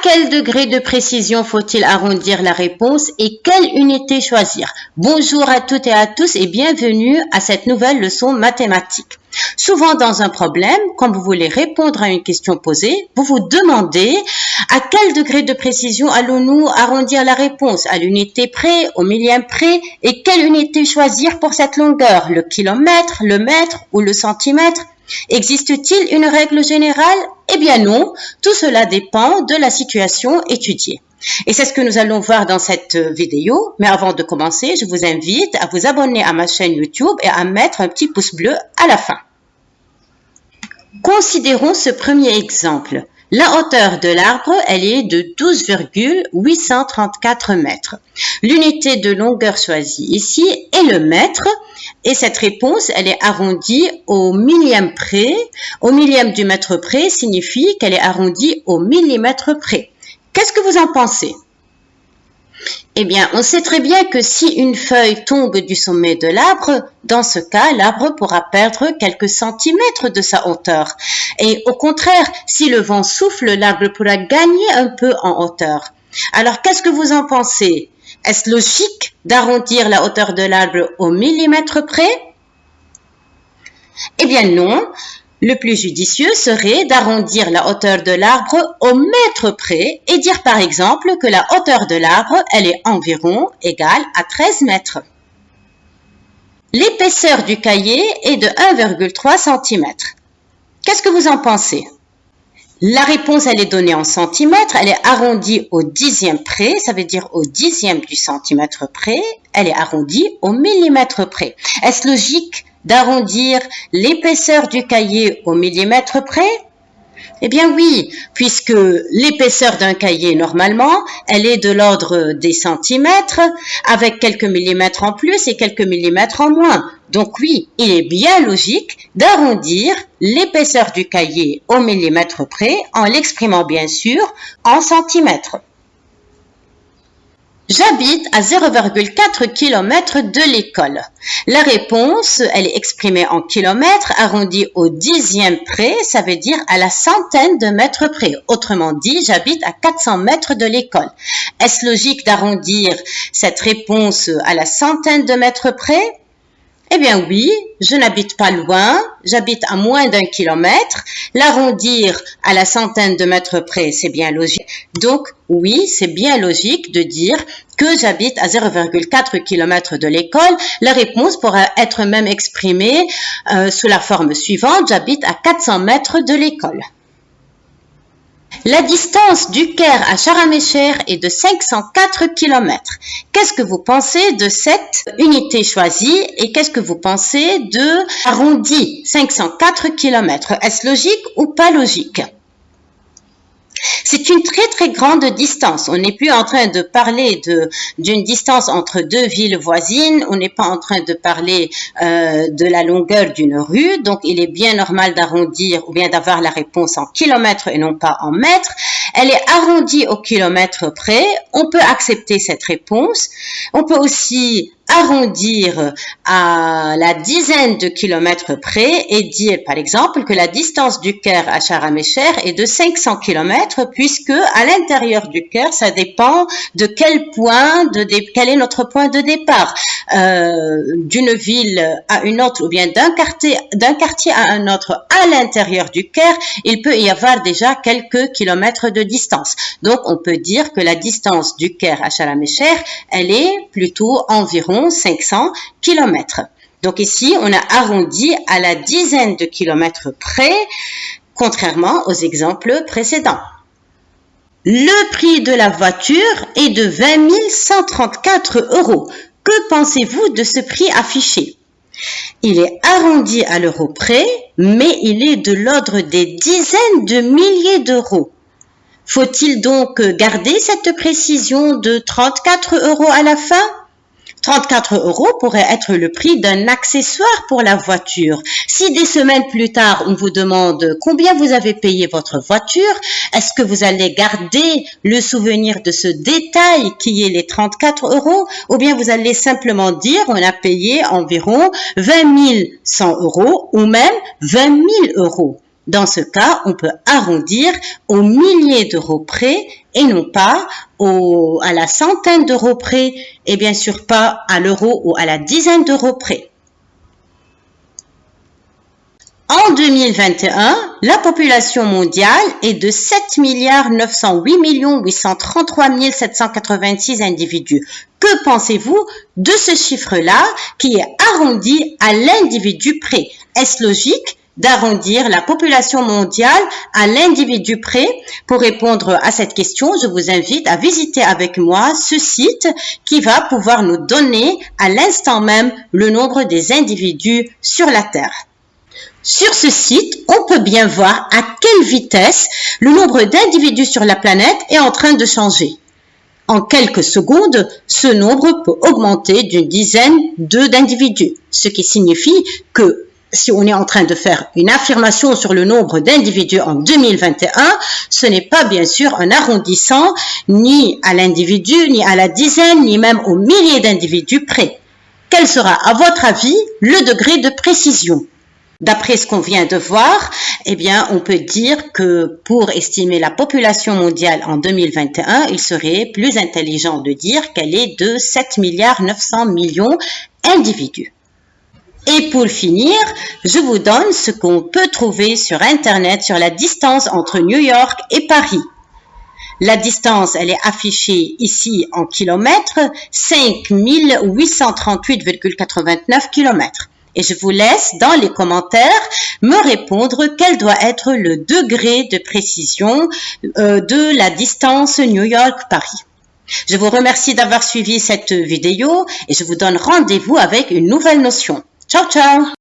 quel degré de précision faut-il arrondir la réponse et quelle unité choisir? Bonjour à toutes et à tous et bienvenue à cette nouvelle leçon mathématique. Souvent dans un problème, quand vous voulez répondre à une question posée, vous vous demandez à quel degré de précision allons-nous arrondir la réponse? À l'unité près, au millième près, et quelle unité choisir pour cette longueur? Le kilomètre, le mètre ou le centimètre? Existe-t-il une règle générale? Eh bien non, tout cela dépend de la situation étudiée. Et c'est ce que nous allons voir dans cette vidéo. Mais avant de commencer, je vous invite à vous abonner à ma chaîne YouTube et à mettre un petit pouce bleu à la fin. Considérons ce premier exemple. La hauteur de l'arbre, elle est de 12,834 mètres. L'unité de longueur choisie ici est le mètre et cette réponse, elle est arrondie au millième près. Au millième du mètre près signifie qu'elle est arrondie au millimètre près. Qu'est-ce que vous en pensez? Eh bien, on sait très bien que si une feuille tombe du sommet de l'arbre, dans ce cas, l'arbre pourra perdre quelques centimètres de sa hauteur. Et au contraire, si le vent souffle, l'arbre pourra gagner un peu en hauteur. Alors, qu'est-ce que vous en pensez? Est-ce logique d'arrondir la hauteur de l'arbre au millimètre près? Eh bien non. Le plus judicieux serait d'arrondir la hauteur de l'arbre au mètre près et dire par exemple que la hauteur de l'arbre, elle est environ égale à 13 mètres. L'épaisseur du cahier est de 1,3 cm. Qu'est-ce que vous en pensez? La réponse, elle est donnée en centimètres, elle est arrondie au dixième près, ça veut dire au dixième du centimètre près, elle est arrondie au millimètre près. Est-ce logique d'arrondir l'épaisseur du cahier au millimètre près? Eh bien oui, puisque l'épaisseur d'un cahier, normalement, elle est de l'ordre des centimètres, avec quelques millimètres en plus et quelques millimètres en moins. Donc oui, il est bien logique d'arrondir l'épaisseur du cahier au millimètre près, en l'exprimant bien sûr en centimètres. J'habite à 0,4 km de l'école. La réponse, elle est exprimée en kilomètres, arrondie au dixième près, ça veut dire à la centaine de mètres près. Autrement dit, j'habite à 400 mètres de l'école. Est-ce logique d'arrondir cette réponse à la centaine de mètres près? Eh bien oui, je n'habite pas loin, j'habite à moins d'un kilomètre. L'arrondir à la centaine de mètres près, c'est bien logique. Donc oui, c'est bien logique de dire que j'habite à 0,4 km de l'école. La réponse pourra être même exprimée sous la forme suivante, j'habite à 400 mètres de l'école. La distance du Caire à Sharm el-Sheikh est de 504 km. Qu'est-ce que vous pensez de cette unité choisie et qu'est-ce que vous pensez de arrondi 504 km? Est-ce logique ou pas logique? C'est une très très grande distance. On n'est plus en train de parler d'une distance entre deux villes voisines. On n'est pas en train de parler de la longueur d'une rue. Donc il est bien normal d'arrondir ou bien d'avoir la réponse en kilomètres et non pas en mètres. Elle est arrondie au kilomètre près. On peut accepter cette réponse. On peut aussi arrondir à la dizaine de kilomètres près et dire par exemple que la distance du Caire à Sharm el-Sheikh est de 500 km puisque à l'intérieur du Caire ça dépend de quel est notre point de départ d'une ville à une autre ou bien d'un quartier à un autre à l'intérieur du Caire, il peut y avoir déjà quelques kilomètres de distance. Donc on peut dire que la distance du Caire à Sharm el-Sheikh, elle est plutôt environ 500 km. Donc ici, on a arrondi à la dizaine de kilomètres près, contrairement aux exemples précédents. Le prix de la voiture est de 20 134 €. Que pensez-vous de ce prix affiché? Il est arrondi à l'euro près, mais il est de l'ordre des dizaines de milliers d'euros. Faut-il donc garder cette précision de 34 € à la fin? 34 € pourrait être le prix d'un accessoire pour la voiture. Si des semaines plus tard, on vous demande combien vous avez payé votre voiture, est-ce que vous allez garder le souvenir de ce détail qui est les 34 € ou bien vous allez simplement dire on a payé environ 20 100 € ou même 20 000 €. Dans ce cas, on peut arrondir aux milliers d'euros près et non pas à la centaine d'euros près et bien sûr pas à l'euro ou à la dizaine d'euros près. En 2021, la population mondiale est de 7,908,833,786 individus. Que pensez-vous de ce chiffre-là qui est arrondi à l'individu près? Est-ce logique d'arrondir la population mondiale à l'individu près? Pour répondre à cette question, je vous invite à visiter avec moi ce site qui va pouvoir nous donner à l'instant même le nombre des individus sur la Terre. Sur ce site, on peut bien voir à quelle vitesse le nombre d'individus sur la planète est en train de changer. En quelques secondes, ce nombre peut augmenter d'une dizaine d'individus, ce qui signifie que si on est en train de faire une affirmation sur le nombre d'individus en 2021, ce n'est pas bien sûr un arrondissant ni à l'individu, ni à la dizaine, ni même aux milliers d'individus près. Quel sera, à votre avis, le degré de précision? D'après ce qu'on vient de voir, eh bien, on peut dire que pour estimer la population mondiale en 2021, il serait plus intelligent de dire qu'elle est de 7,9 milliards d'individus. Et pour finir, je vous donne ce qu'on peut trouver sur Internet sur la distance entre New York et Paris. La distance, elle est affichée ici en kilomètres, 5838,89 km. Et je vous laisse dans les commentaires me répondre quel doit être le degré de précision de la distance New York-Paris. Je vous remercie d'avoir suivi cette vidéo et je vous donne rendez-vous avec une nouvelle notion. Ciao, ciao!